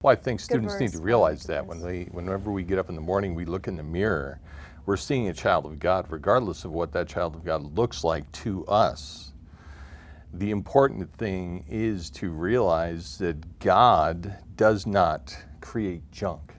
Well, I think students need to realize that whenever we get up in the morning, we look in the mirror, we're seeing a child of God, regardless of what that child of God looks like to us. The important thing is to realize that God does not create junk.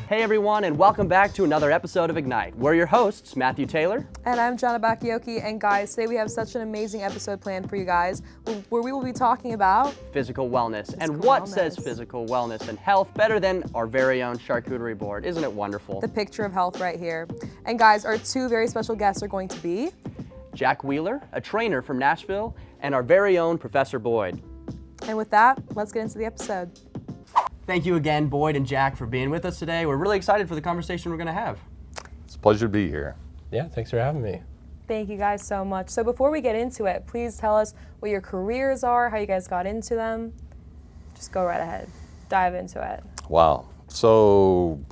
Hey everyone, and welcome back to another episode of Ignite. We're your hosts, Matthew Taylor. And I'm Gianna Bacchiocchi, and guys, today we have such an amazing episode planned for you guys, where we will be talking about physical wellness. And what says physical wellness and health better than our very own charcuterie board? Isn't it wonderful? The picture of health right here. And guys, our two very special guests are going to be Jack Wheeler, a trainer from Nashville, and our very own Professor Boyd. And with that, let's get into the episode. Thank you again, Boyd and Jack, for being with us today. We're really excited for the conversation we're going to have. It's a pleasure to be here. Yeah, thanks for having me. Thank you guys so much. So before we get into it, please tell us what your careers are, how you guys got into them. Just go right ahead. Dive into it. Wow. So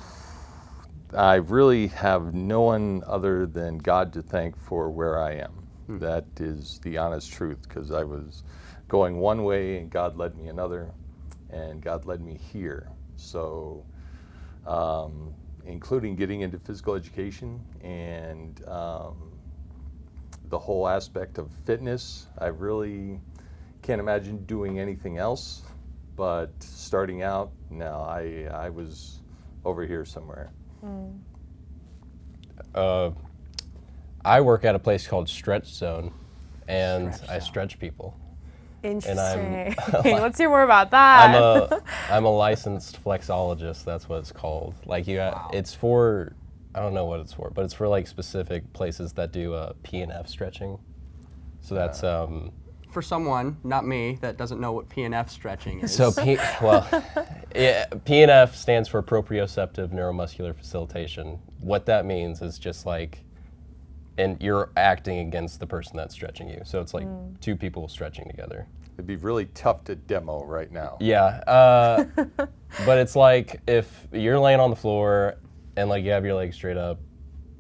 I really have no one other than God to thank for where I am. That is the honest truth, because I was going one way and God led me another. And God led me here. So, including getting into physical education and the whole aspect of fitness, I really can't imagine doing anything else. But starting out, no, I was over here somewhere. I work at a place called Stretch Zone, and I stretch people. Interesting. Let's hear more about that. I'm a licensed flexologist. That's what it's called. Like it's for, I don't know what it's for, but it's for like specific places that do P&F stretching. So that's For someone, not me, that doesn't know what P&F stretching is. so P&F stands for proprioceptive neuromuscular facilitation. What that means is just like, and you're acting against the person that's stretching you. So it's like two people stretching together. It'd be really tough to demo right now. Yeah, but it's like if you're laying on the floor and like you have your leg straight up,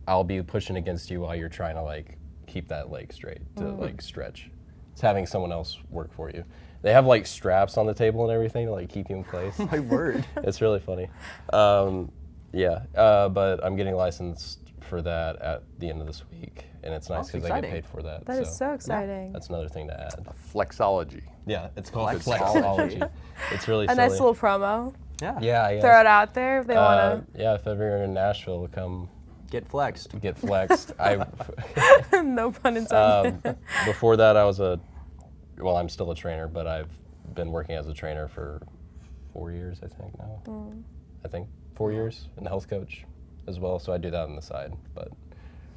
I'll be pushing against you while you're trying to like keep that leg straight to like stretch. It's having someone else work for you. They have like straps on the table and everything to like keep you in place. My word. It's really funny. But I'm getting licensed for that at the end of this week, and it's nice because I get paid for that. That is so exciting. Yeah, that's another thing to add. Flexology. Yeah, it's called Flexology. It's really silly. Nice little promo. Yeah. Throw it out there if they want to. Yeah, if ever you're in Nashville, come get flexed. No pun intended. Before that, I'm still a trainer, but I've been working as a trainer for 4 years, I think now. I think 4 years, and a health coach as well, so I do that on the side, but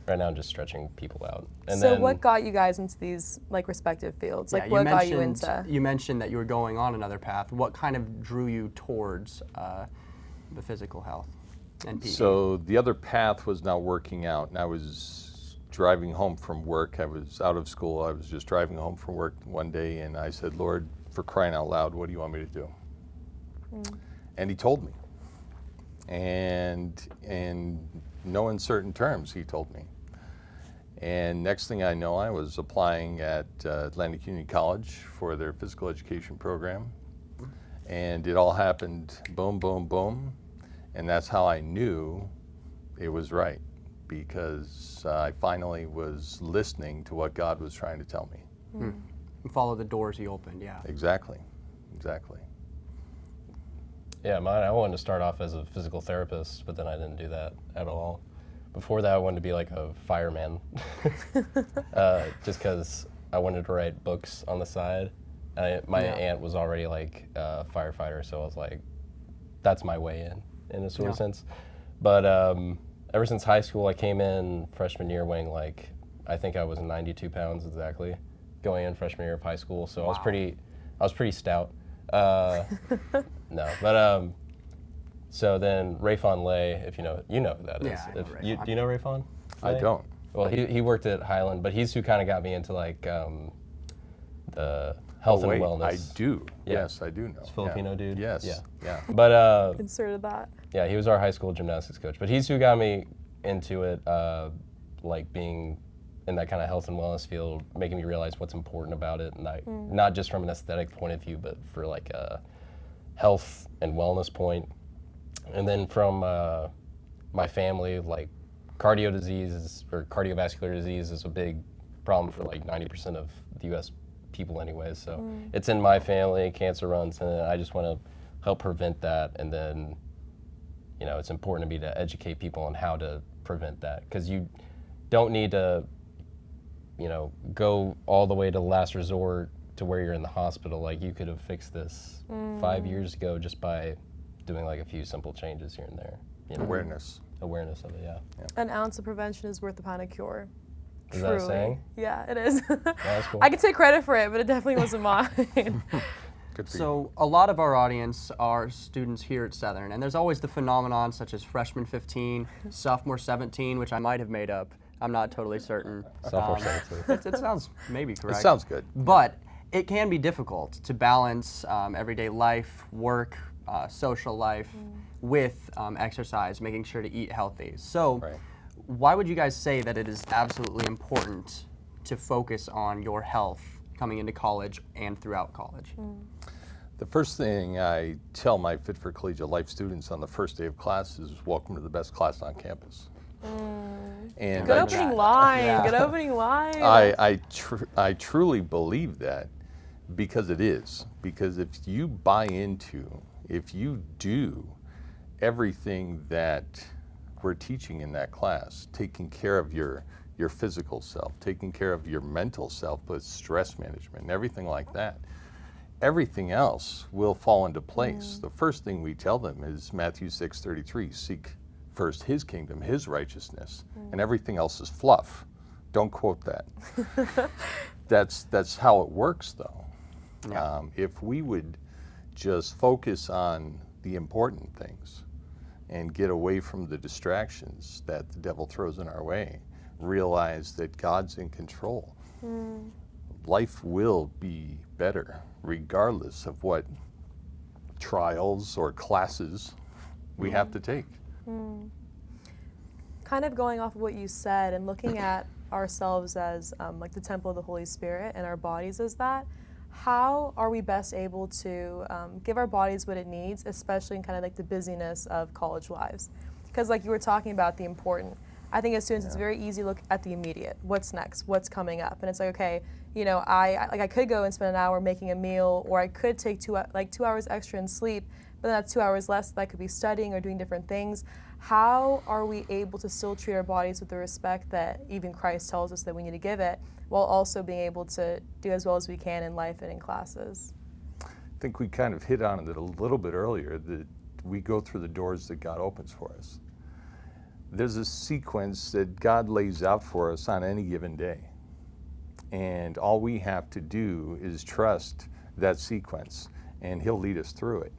right now I'm just stretching people out. And so what got you guys into these like respective fields? Like what got you into? You mentioned that you were going on another path. What kind of drew you towards the physical health and PE? So the other path was not working out, and I was driving home from work. I was out of school. I was just driving home from work one day, and I said, Lord, for crying out loud, what do you want me to do? And he told me. And in no uncertain terms, he told me. And next thing I know, I was applying at Atlantic Union College for their physical education program. And it all happened boom, boom, boom. And that's how I knew it was right, because I finally was listening to what God was trying to tell me. Follow the doors he opened, yeah. Exactly. Yeah, I wanted to start off as a physical therapist, but then I didn't do that at all. Before that, I wanted to be like a fireman, just because I wanted to write books on the side. My aunt was already like a firefighter, so I was like, that's my way in a sort of sense. But ever since high school, I came in freshman year weighing like, I think I was 92 pounds exactly, going in freshman year of high school. So I was pretty stout. So then Rayfon Lay, if you know who that is. Yeah, Do you know Rayfon? I don't. Well, he worked at Highland, but he's who kind of got me into like the health and wellness. I do. Yeah. Yes, I do know. It's a Filipino dude. Yes. Yeah. But Inserted that. yeah, he was our high school gymnastics coach. But he's who got me into it, like being in that kind of health and wellness field, making me realize what's important about it, and not just from an aesthetic point of view, but for like a health and wellness point. And then from my family, like cardiovascular disease is a big problem for like 90% of the U.S. people anyways. So it's in my family, cancer runs in it. I just want to help prevent that. And then, you know, it's important to me to educate people on how to prevent that, because you don't need to, you know, go all the way to the last resort to where you're in the hospital. Like, you could have fixed this 5 years ago just by doing like a few simple changes here and there. You know? Awareness. Awareness of it, yeah. An ounce of prevention is worth a pound of cure. Is that a saying? Yeah, it is. That's cool. I could take credit for it, but it definitely wasn't mine. Good for you. So a lot of our audience are students here at Southern, and there's always the phenomenon such as freshman 15, sophomore 17, which I might have made up. I'm not totally certain. Sophomore 17. It sounds maybe It correct. sounds good. But it can be difficult to balance everyday life, work, social life with exercise, making sure to eat healthy. So Right. why would you guys say that it is absolutely important to focus on your health coming into college and throughout college? The first thing I tell my Fit for Collegiate Life students on the first day of class is, welcome to the best class on campus. And Good I opening line. Yeah. Good opening line. I truly believe that, because it is. Because if you buy into, if you do everything that we're teaching in that class, taking care of your physical self, taking care of your mental self with stress management and everything like that, everything else will fall into place. The first thing we tell them is Matthew 6:33, seek first his kingdom, his righteousness, and everything else is fluff. Don't quote that. That's how it works, though. Yeah. If we would just focus on the important things and get away from the distractions that the devil throws in our way, realize that God's in control, life will be better regardless of what trials or classes we have to take. Kind of going off of what you said and looking at ourselves as like the temple of the Holy Spirit and our bodies as that, how are we best able to give our bodies what it needs, especially in kind of like the busyness of college lives? Because like you were talking about the important, I think as students it's very easy to look at the immediate. What's next? What's coming up? And it's like, okay, you know, I could go and spend an hour making a meal, or I could take 2 hours extra and sleep, but then that's 2 hours less that I could be studying or doing different things. How are we able to still treat our bodies with the respect that even Christ tells us that we need to give it, while also being able to do as well as we can in life and in classes? I think we kind of hit on it a little bit earlier, that we go through the doors that God opens for us. There's a sequence that God lays out for us on any given day. And all we have to do is trust that sequence, and He'll lead us through it.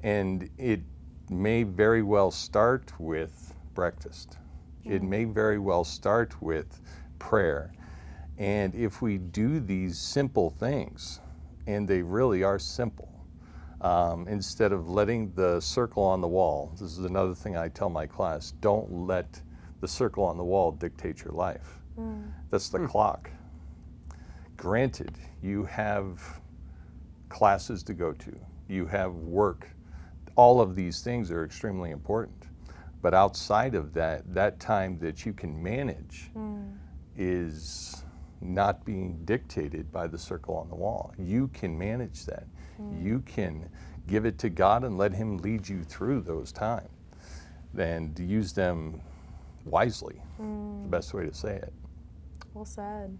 And it may very well start with breakfast. It may very well start with prayer. And if we do these simple things, and they really are simple, instead of letting the circle on the wall, this is another thing I tell my class, don't let the circle on the wall dictate your life. That's the clock. Granted, you have classes to go to, you have work, all of these things are extremely important. But outside of that, that time that you can manage is not being dictated by the circle on the wall. You can manage that. You can give it to God and let Him lead you through those times, and use them wisely. The best way to say it. Well said.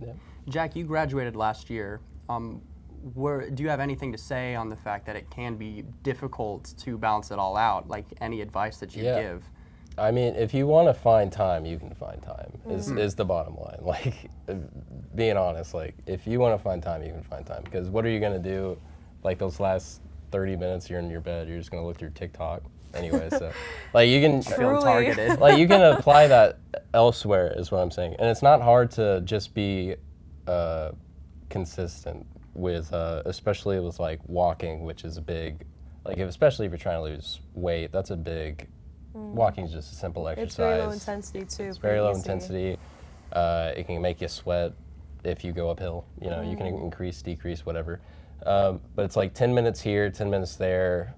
Yeah. Jack, you graduated last year. Do you have anything to say on the fact that it can be difficult to balance it all out? Like any advice that you give? I mean, if you want to find time, you can find time, is the bottom line. Like, being honest, like, if you want to find time, you can find time. Because what are you going to do, like, those last 30 minutes you're in your bed, you're just going to look through TikTok anyway. So, like, you can Feel targeted. like, you can apply that elsewhere, is what I'm saying. And it's not hard to just be consistent with, especially with, like, walking, which is a big, like, especially if you're trying to lose weight, that's a big, walking is just a simple exercise. It's very low intensity too. It's very low intensity. It can make you sweat if you go uphill. You know, you can increase, decrease, whatever. But it's like 10 minutes here, 10 minutes there,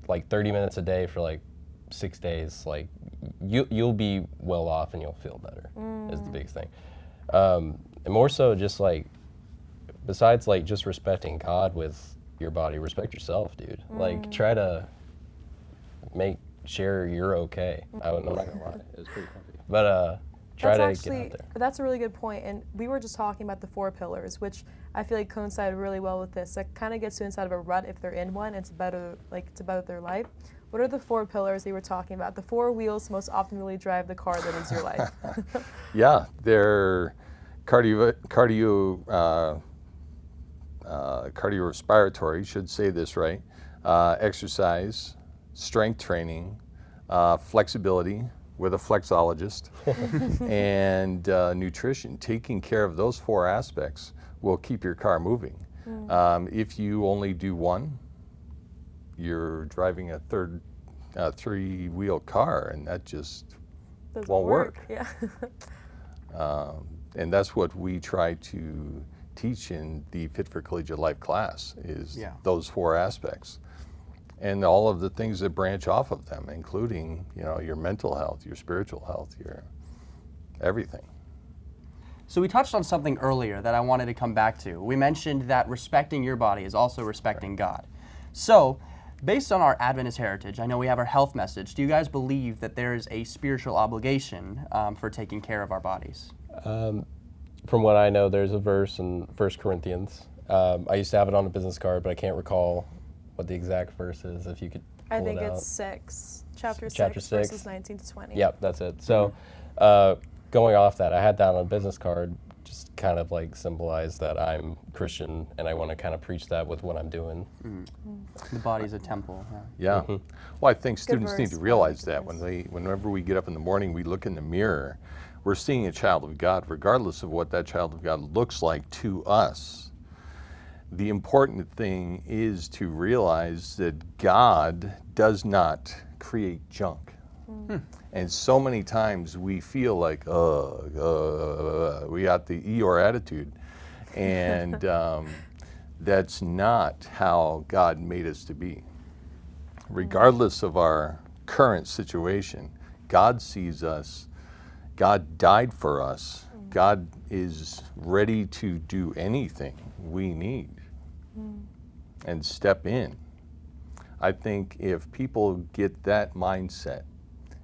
like 30 minutes a day for like 6 days. Like you'll be well off and you'll feel better is the biggest thing. And more so just like, besides like just respecting God with your body, respect yourself, dude. Like try to make sure you're okay. I'm not gonna lie, it was pretty comfy. But try to get out there. That's a really good point. And we were just talking about the 4 pillars, which I feel like coincided really well with this. That kind of gets you inside of a rut if they're in one. It's better their life. What are the 4 pillars that you were talking about? The 4 wheels most often really drive the car that is your life. Yeah, they're cardiorespiratory, should say this right, exercise, strength training, flexibility with a flexologist, and nutrition. Taking care of those 4 aspects will keep your car moving. If you only do one, you're driving a 3-wheel car, and that just Doesn't won't work. Yeah. And that's what we try to teach in the Fit for Collegiate Life class is those 4 aspects. And all of the things that branch off of them, including, you know, your mental health, your spiritual health, your everything. So we touched on something earlier that I wanted to come back to. We mentioned that respecting your body is also respecting God. So, based on our Adventist heritage, I know we have our health message. Do you guys believe that there is a spiritual obligation for taking care of our bodies? From what I know, there's a verse in 1 Corinthians. I used to have it on a business card, but I can't recall what the exact verse is. If you could pull I think it out. it's 6, chapter 6, 6, verses 19 to 20. Yep, that's it. So going off that, I had that on a business card, just kind of like symbolize that I'm Christian and I want to kind of preach that with what I'm doing. The body's a temple. Yeah. Well, I think students need verse. to realize Good that verse. whenever we get up in the morning, we look in the mirror, we're seeing a child of God, regardless of what that child of God looks like to us. The important thing is to realize that God does not create junk. And so many times we feel like, we got the Eeyore attitude. And that's not how God made us to be. Regardless of our current situation, God sees us. God died for us. God is ready to do anything we need and step in. I think if people get that mindset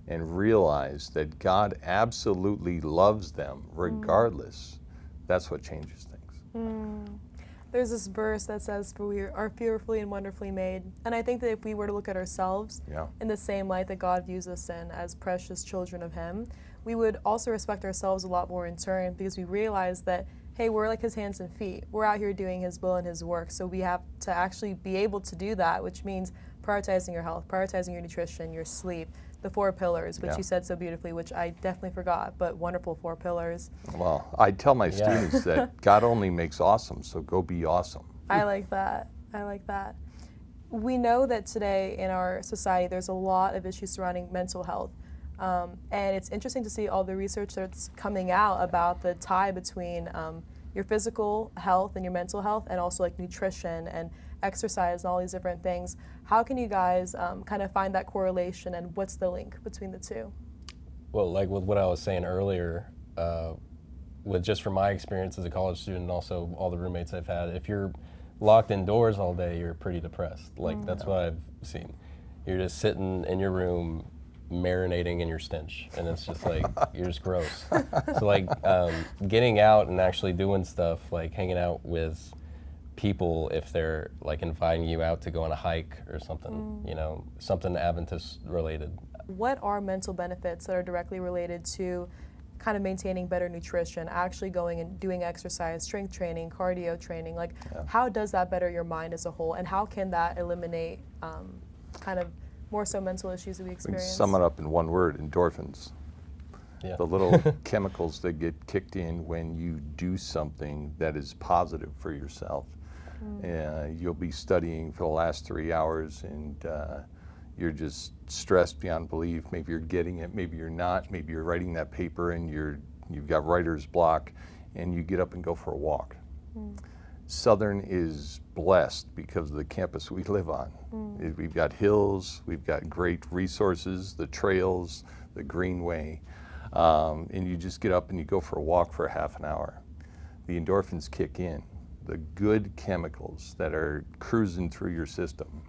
and realize that God absolutely loves them regardless, that's what changes things. There's this verse that says, "For we are fearfully and wonderfully made." And I think that if we were to look at ourselves in the same light that God views us in as precious children of Him, we would also respect ourselves a lot more in turn, because we realize that, hey, we're like His hands and feet. We're out here doing His will and His work. So we have to actually be able to do that, which means prioritizing your health, prioritizing your nutrition, your sleep, the 4 pillars, which you said so beautifully, which I definitely forgot, but wonderful 4 pillars. Well, I tell my students that God only makes awesome, so go be awesome. I like that. I like that. We know that today in our society there's a lot of issues surrounding mental health. And it's interesting to see all the research that's coming out about the tie between your physical health and your mental health, and also like nutrition and exercise and all these different things. How can you guys kind of find that correlation, and what's the link between the two? Well, like with what I was saying earlier, with just from my experience as a college student and also all the roommates I've had, if you're locked indoors all day, you're pretty depressed. Like that's what I've seen. You're just sitting in your room marinating in your stench, and it's just like you're just gross. So like getting out and actually doing stuff, like hanging out with people, if they're like inviting you out to go on a hike or something, you know, something Adventist related. What are mental benefits that are directly related to kind of maintaining better nutrition, actually going and doing exercise, strength training, cardio training? Like how does that better your mind as a whole, and how can that eliminate kind of more so mental issues that we We can experience? sum it up in one word: endorphins. Yeah. The little chemicals that get kicked in when you do something that is positive for yourself. You'll be studying for the last 3 hours, and you're just stressed beyond belief. Maybe you're getting it, maybe you're not. Maybe you're writing that paper and you're you've got writer's block, and you get up and go for a walk. Southern is blessed because of the campus we live on. We've got hills, we've got great resources, the trails, the greenway, and you just get up and you go for a walk for a half an hour. The endorphins kick in. The good chemicals that are cruising through your system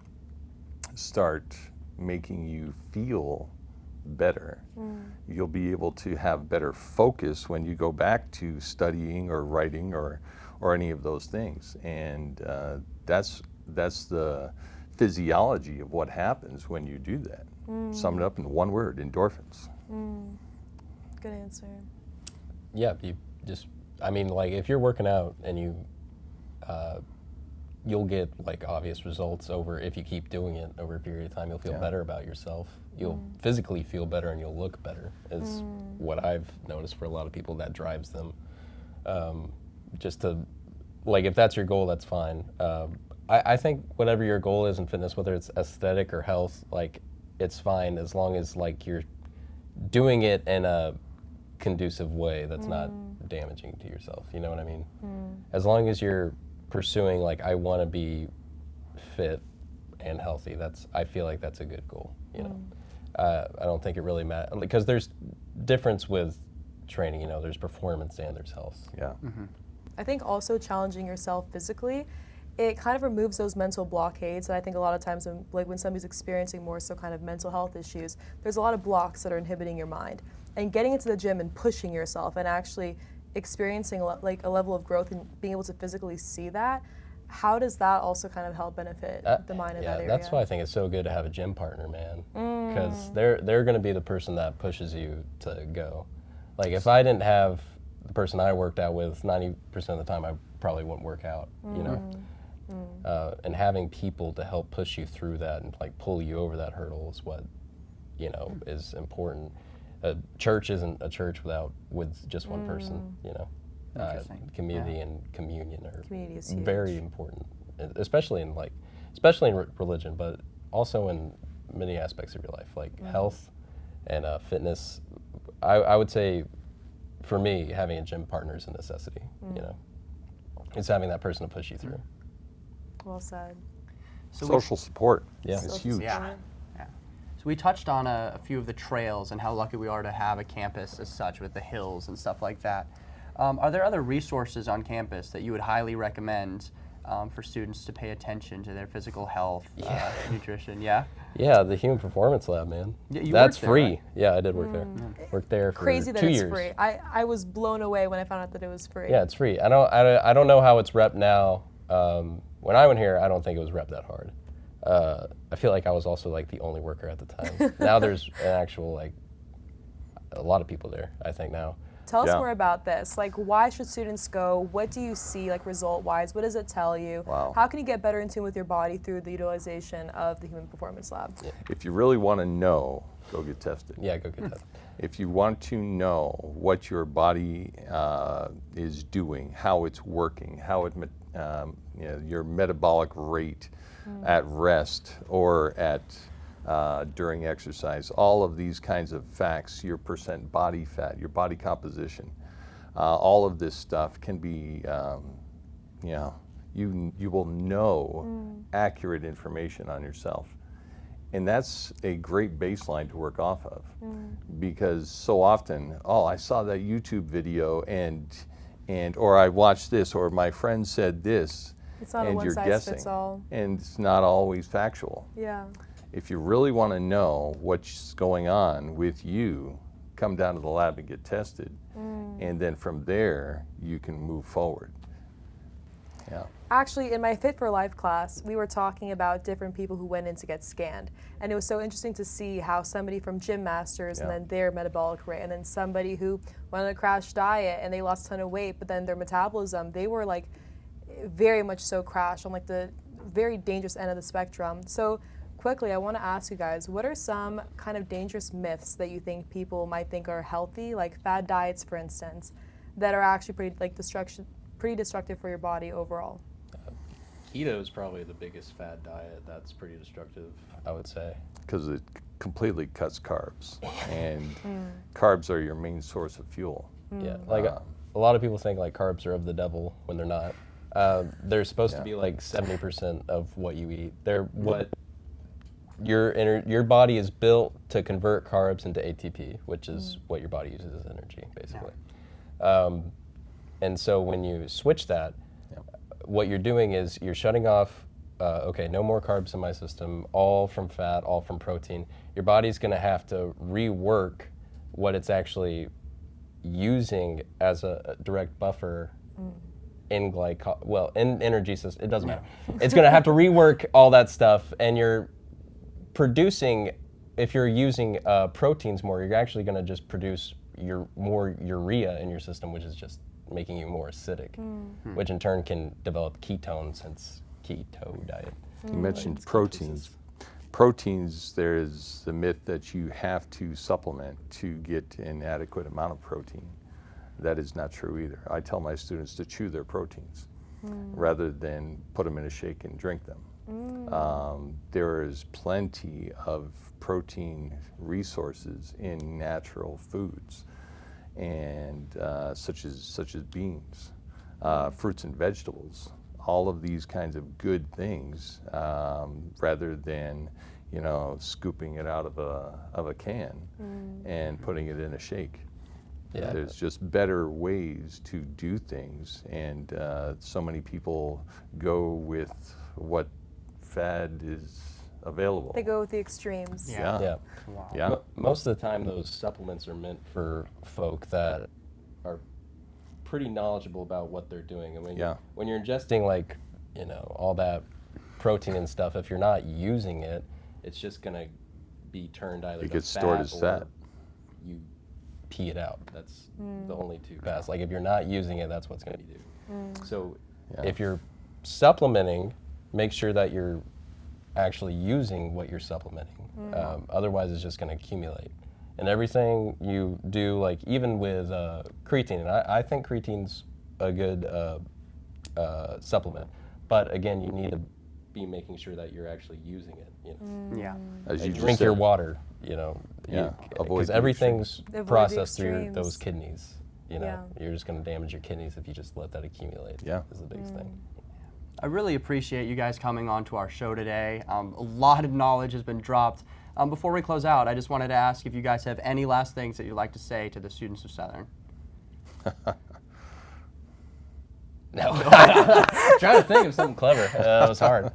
start making you feel better. You'll be able to have better focus when you go back to studying or writing or any of those things. And that's the physiology of what happens when you do that. Sum it up in one word: endorphins. Good answer. Yeah, you just, I mean, like if you're working out and you'll get like obvious results if you keep doing it over a period of time. You'll feel better about yourself. You'll physically feel better and you'll look better is what I've noticed for a lot of people. That drives them. Just to, like, if that's your goal, that's fine. I think whatever your goal is in fitness, whether it's aesthetic or health, like it's fine as long as like you're doing it in a conducive way that's not damaging to yourself. You know what I mean? As long as you're pursuing like, I want to be fit and healthy, I feel like that's a good goal. You know, I don't think it really matters because there's difference with training. You know, there's performance and there's health. Yeah. I think also challenging yourself physically, it kind of removes those mental blockades. And I think a lot of times when somebody's experiencing more so kind of mental health issues, there's a lot of blocks that are inhibiting your mind. And getting into the gym and pushing yourself and actually experiencing like a level of growth and being able to physically see that, how does that also kind of help benefit the mind in that area? That's why I think it's so good to have a gym partner, man, because they're going to be the person that pushes you to go. Like if I didn't have the person I worked out with 90% of the time, I probably wouldn't work out, you know? And having people to help push you through that and like pull you over that hurdle is what, you know, is important. A church isn't a church with just one person, you know? Interesting. Community and communion are Community is huge. very important, especially in religion, but also in many aspects of your life, like health and fitness. I would say, for me, having a gym partner is a necessity. You know, it's having that person to push you through. Well said. So Social support Yeah. is huge. Yeah. So we touched on a few of the trails and how lucky we are to have a campus as such with the hills and stuff like that. Are there other resources on campus that you would highly recommend for students to pay attention to their physical health, nutrition? Yeah? Yeah, the Human Performance Lab, man. Yeah, you That's worked there, free. right? Yeah, I did work there. Worked there for Crazy that 2 it's years. free. I was blown away when I found out that it was free. Yeah, it's free. I don't know how it's repped now. When I went here, I don't think it was repped that hard. I feel like I was also like the only worker at the time. Now there's an actual a lot of people there, I think now. Tell us Yeah. more about this. Like, why should students go? What do you see, like, result-wise? What does it tell you? Wow. How can you get better in tune with your body through the utilization of the Human Performance Lab? If you really want to know, go get tested. Yeah, go get that. If you want to know what your body is doing, how it's working, how your metabolic rate at rest or at during exercise, all of these kinds of facts, your percent body fat, your body composition, all of this stuff can be, you will know accurate information on yourself. And that's a great baseline to work off of, because so often, I saw that YouTube video or I watched this, or my friend said this, It's not a and you're guessing, one-size-fits-all. and it's not always factual. Yeah. If you really want to know what's going on with you, come down to the lab and get tested, and then from there you can move forward. Yeah. Actually, in my Fit for Life class, we were talking about different people who went in to get scanned. And it was so interesting to see how somebody from gym masters and then their metabolic rate, and then somebody who went on a crash diet and they lost a ton of weight, but then their metabolism, they were like very much so crashed on like the very dangerous end of the spectrum. So quickly, I want to ask you guys, what are some kind of dangerous myths that you think people might think are healthy, like fad diets, for instance, that are actually pretty destructive for your body overall? Keto is probably the biggest fad diet that's pretty destructive. I would say. Because it completely cuts carbs, and carbs are your main source of fuel. Yeah, like a lot of people think like carbs are of the devil when they're not. They're supposed to be like 70% of what you eat. They're what your body is built to convert carbs into ATP, which is what your body uses as energy, basically. And so when you switch that, what you're doing is you're shutting off, okay, no more carbs in my system, all from fat, all from protein. Your body's gonna have to rework what it's actually using as a direct buffer in in energy system. It doesn't matter. It's gonna have to rework all that stuff, and you're producing, if you're using proteins more, you're actually gonna just produce more urea in your system, which is just making you more acidic, which in turn can develop ketones, hence keto diet. You mentioned proteins. Proteins, there's the myth that you have to supplement to get an adequate amount of protein. That is not true either. I tell my students to chew their proteins rather than put them in a shake and drink them. There is plenty of protein resources in natural foods, and such as beans, fruits and vegetables, all of these kinds of good things, rather than scooping it out of a can and putting it in a shake. Yeah. There's just better ways to do things, and so many people go with what fad is available. They go with the extremes. Yeah. Wow. Yeah. Most of the time, those supplements are meant for folk that are pretty knowledgeable about what they're doing. And when you're ingesting like, all that protein and stuff, if you're not using it, it's just gonna be turned either It to gets stored as or fat. You pee it out. That's the only two paths. Like if you're not using it, that's what's gonna be do. So if you're supplementing, make sure that you're actually using what you're supplementing. Otherwise, it's just going to accumulate. And everything you do, like even with creatine, and I think creatine's a good supplement. But again, you need to be making sure that you're actually using it. Yeah. As you Like just drink said. your water. Avoid Because the everything's Avoid the processed through extremes. those kidneys. Yeah. You're just going to damage your kidneys if you just let that accumulate. Yeah. Is the biggest thing. I really appreciate you guys coming on to our show today. A lot of knowledge has been dropped. Before we close out, I just wanted to ask if you guys have any last things that you'd like to say to the students of Southern. No. I'm trying to think of something clever. It was hard.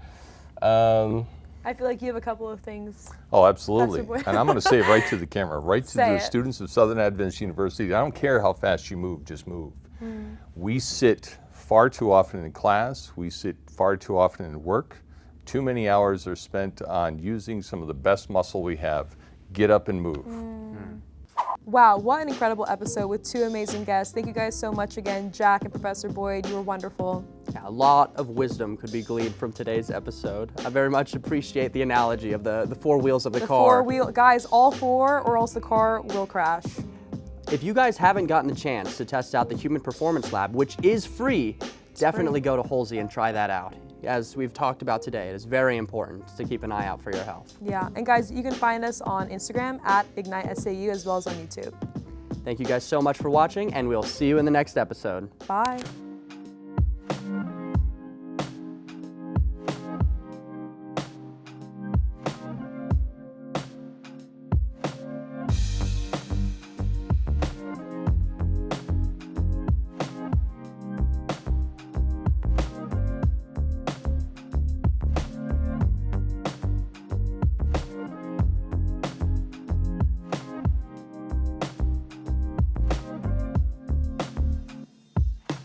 I feel like you have a couple of things. Oh, absolutely. Boyd. And I'm going to say it right to the camera, right to Say the it. students of Southern Adventist University. I don't care how fast you move, just move. We sit far too often in class. We sit far too often in work. Too many hours are spent on using some of the best muscle we have. Get up and move. Wow, what an incredible episode with two amazing guests. Thank you guys so much again, Jack and Professor Boyd. You were wonderful. Yeah, a lot of wisdom could be gleaned from today's episode. I very much appreciate the analogy of the four wheels of the car. Guys, all four, or else the car will crash. If you guys haven't gotten the chance to test out the Human Performance Lab, which is free, definitely go to Halsey and try that out. As we've talked about today, it is very important to keep an eye out for your health. Yeah, and guys, you can find us on Instagram at IgniteSAU as well as on YouTube. Thank you guys so much for watching, and we'll see you in the next episode. Bye.